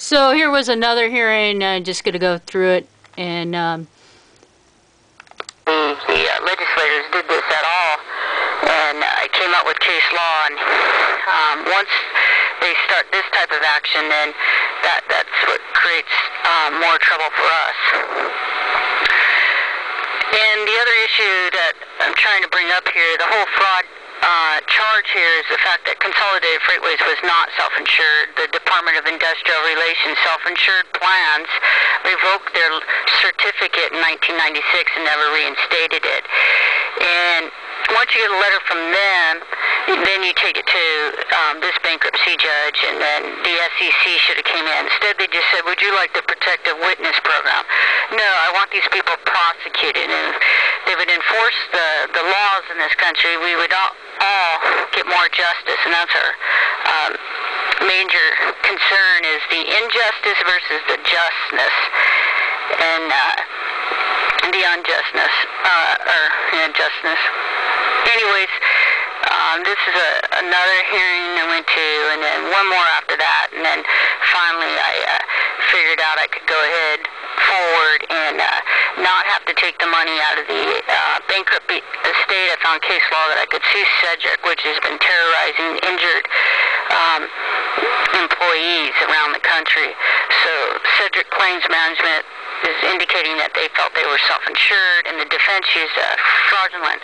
So here was another hearing. Just going to go through it. And the legislators did this at all, and it came up with case law. And once they start this type of action, then that's what creates more trouble for us. And the other issue that I'm trying to bring up here, the whole fraud charge here, is the fact that Consolidated Freightways was not self-insured. The Department of Industrial Relations self-insured plans revoked their certificate in 1996 and never reinstated it. And once you get a letter from them, then you take it to this bankruptcy judge, and then the SEC should have came in. Instead, they just said, would you like the protective witness program? No, I want these people prosecuted. And if they would enforce the laws in this country, we would all get more justice. And that's our major concern, is the injustice versus the justness. And the unjustness, justness. Anyways, this is another hearing I went to, and then one more after that, and then finally I figured out I could go ahead forward and not have to take the money out of the bankrupt estate. I found case law that I could sue Cedric, which has been terrorizing injured employees around the country. So Cedric Claims Management is indicating that they felt they were self-insured, and the defense used a fraudulent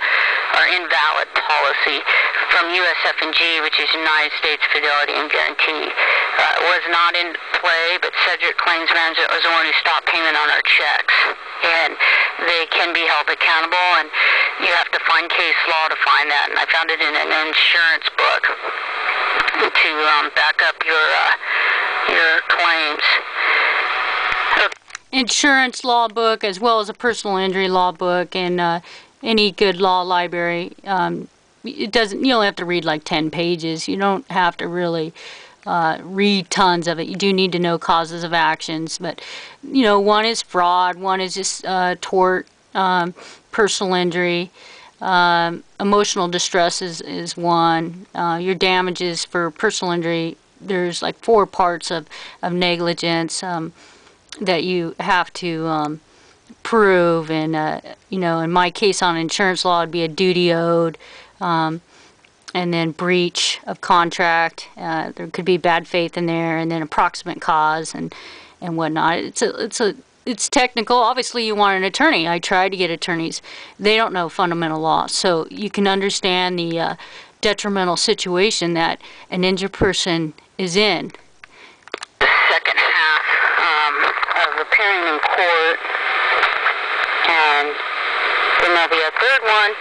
or invalid policy from USF&G, which is United States Fidelity and Guarantee. It was not in play, but Cedric Claims Management was the one who stopped payment on our checks. And they can be held accountable, and you have to find case law to find that. And I found it in an insurance book to back up your claims. insurance law book, as well as a personal injury law book, and any good law library. It doesn't. You only have to read like 10 pages. You don't have to really read tons of it. You do need to know causes of actions, but you know, one is fraud, one is just tort, personal injury, emotional distress is one. Your damages for personal injury, there's like 4 parts of negligence that you have to prove, and you know, in my case on insurance law, it'd be a duty owed, and then breach of contract. There could be bad faith in there, and then approximate cause and whatnot. It's technical. Obviously, you want an attorney. I tried to get attorneys. They don't know fundamental law, so you can understand the detrimental situation that an injured person is in. The second half of appearing in court, and then there'll be a third one,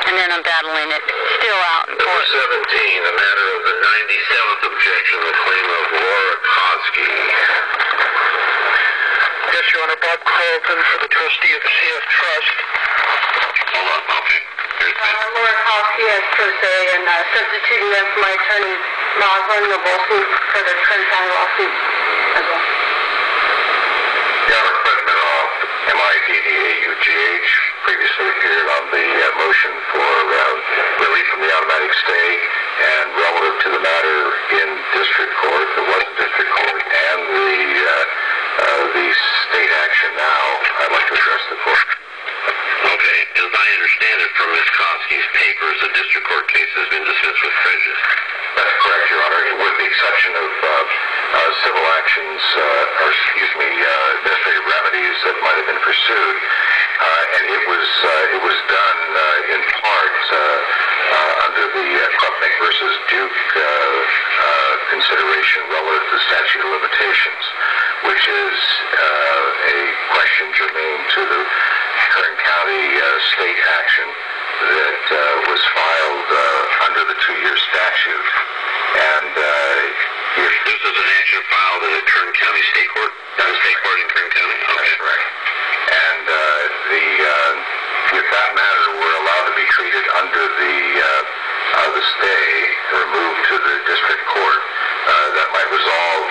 and then I'm battling it still out in court. Number 17, a matter of the 97th objection, the claim of Laura Koski. Yes, Your Honor, Bob Carlton for the trustee of the CF Trust. Hold on, okay. Laura Koski as per se, and substituting them for my attorney, Maslin Nobolson, for the Kern County lawsuit as well. Your Honor, Fred Minoff, MIDDAUGH, previously appeared on the motion for relief from the automatic stay, and relative to the matter in district court, the West District Court, and the state action now, I'd like to address the court. Okay, as I understand it from Ms. Koski's papers, the district court case has been dismissed with prejudice. That's correct, Your Honor, with the exception of civil actions, administrative remedies that might have been pursued, and it was done in part under the Krupnick versus Duke consideration relative to the statute of limitations, which is a question germane to the Kern County state action that was filed under the 2-year statute. And if this is an action filed in the Kern County State Court, state court in Kern County? Okay. That's right. And if that matter were allowed to be treated under the stay or moved to the district court, that might resolve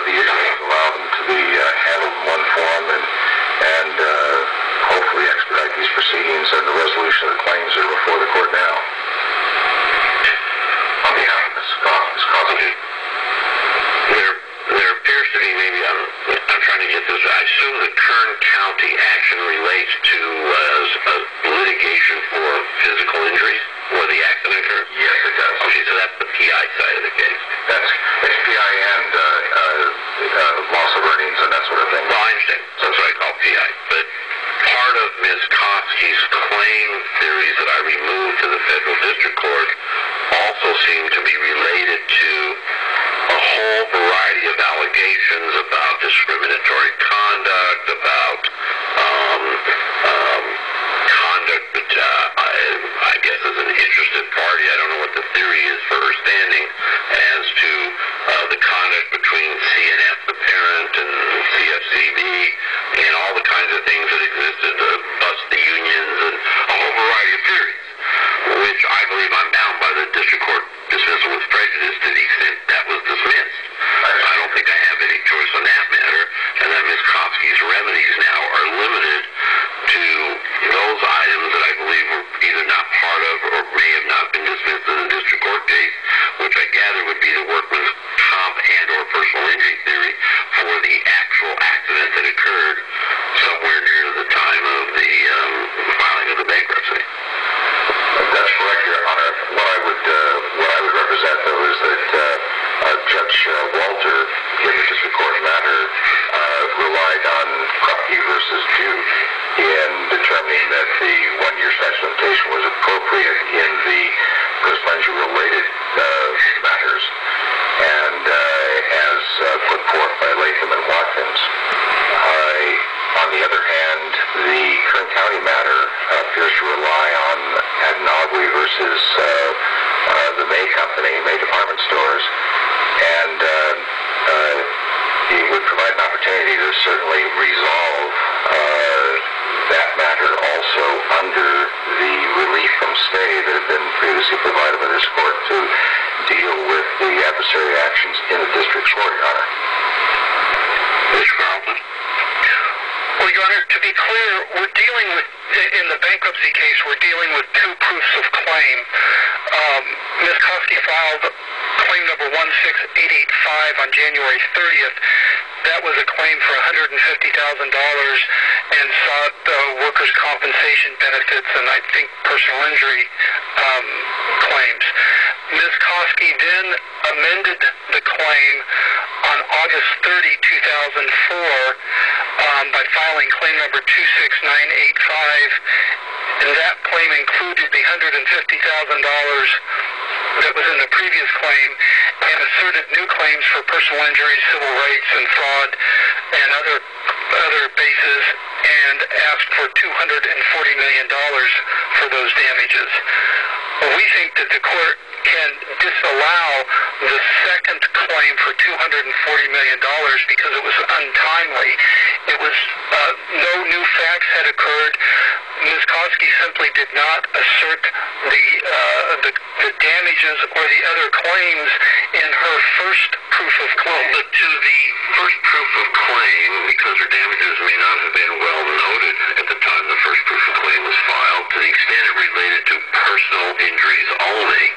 the issues, allow them to be handled in one form, and hopefully expedite these proceedings, and the resolution of the claims are before the court now. On behalf of Ms. Koski. There appears to be maybe a liability action relates to litigation for physical injuries where the accident occurred? Yes, it does. Okay, so that's the PI side of the case. That's PI and loss of earnings and that sort of thing. Well, I understand. So that's what I call PI. But part of Ms. Kofsky's claim theories that I removed to the federal district court also seem to be related to a whole variety of allegations about discriminatory conduct, about conduct that I guess as an interested party, I don't know what the theory is for her standing, as to the conduct between CNF, the parent, and CFCB, and all the kinds of things that existed to bust the unions, and a whole variety of theories, which I believe I'm bound by the district court dismissal with prejudice to the extent that was dismissed. I don't think I have any choice on that matter, and that Ms. Kofsky's remedies now are limited to those items that I believe were either not part of or may have not been dismissed in the district court case, which I gather would be the workman's comp and or personal injury theory for the actual accident that occurred somewhere near the time of the filing of the bankruptcy. That's correct, Your Honor. What I would represent, though, is that Judge Walter, in the district court matter, relied on Krupke versus Duke in determining that the one-year statute of limitation was appropriate in the personal injury-related matters, and as put forth by Latham and Watkins. On the other hand, the Kern County matter appears to rely on Adnogly versus the May Company, May Department Stores, and it would provide an opportunity to certainly resolve that matter also under the relief from stay that had been previously provided by this court to deal with the adversary actions in the district court, Your Honor. Mr. Carlton? Well, Your Honor, to be clear, we're dealing with, in the bankruptcy case, we're dealing with two proofs of claim. Ms. Kofsky filed claim number 16885 on January 30th. That was a claim for $150,000 and sought workers' compensation benefits and I think personal injury claims. Ms. Kofsky then amended the claim on August 30, 2004 by filing claim number 26985, and that claim included the $150,000 that was in the previous claim and asserted new claims for personal injury, civil rights, and fraud and other bases, and asked for $240 million for those damages. We think that the court can disallow the second claim for $240 million because it was untimely. It was no new facts had occurred. Ms. Kofsky simply did not assert the damages or the other claims in her first proof of claim. Well, but to the first proof of claim, because her damages may not have been well noted at the time the first proof of claim was filed, to the extent it related to personal injuries only,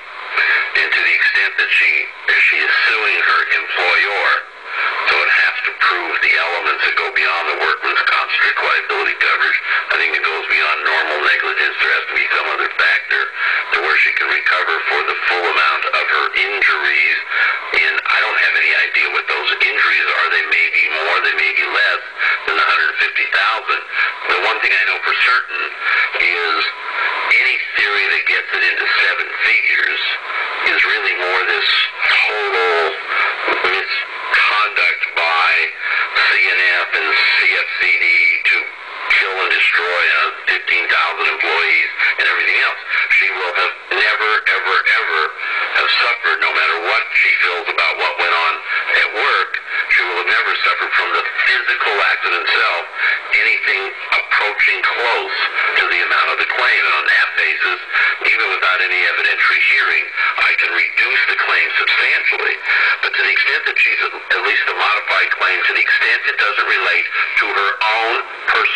and to the extent that she is suing her employer, so it has to prove the elements that go beyond the workman's comp strict liability coverage. I think it goes beyond normal negligence. There has to be some other factor to where she can recover for the full amount of her injuries. And I don't have any idea what those injuries are. They may be more, they may be less than the $150,000. The one thing I know for certain is any theory that gets it into seven figures is really more this total misconduct by CNF and CFCD to kill and destroy 15,000 employees and everything else. She will have never, ever, ever have suffered, no matter what she feels about what went on at work, she will have never suffered from the physical accident itself anything approaching close to the amount of the claim. And on that basis, even without any evidentiary hearing, I can reduce the claim substantially. But to the extent that she's at least a modified claim, to the extent it doesn't relate to her own personal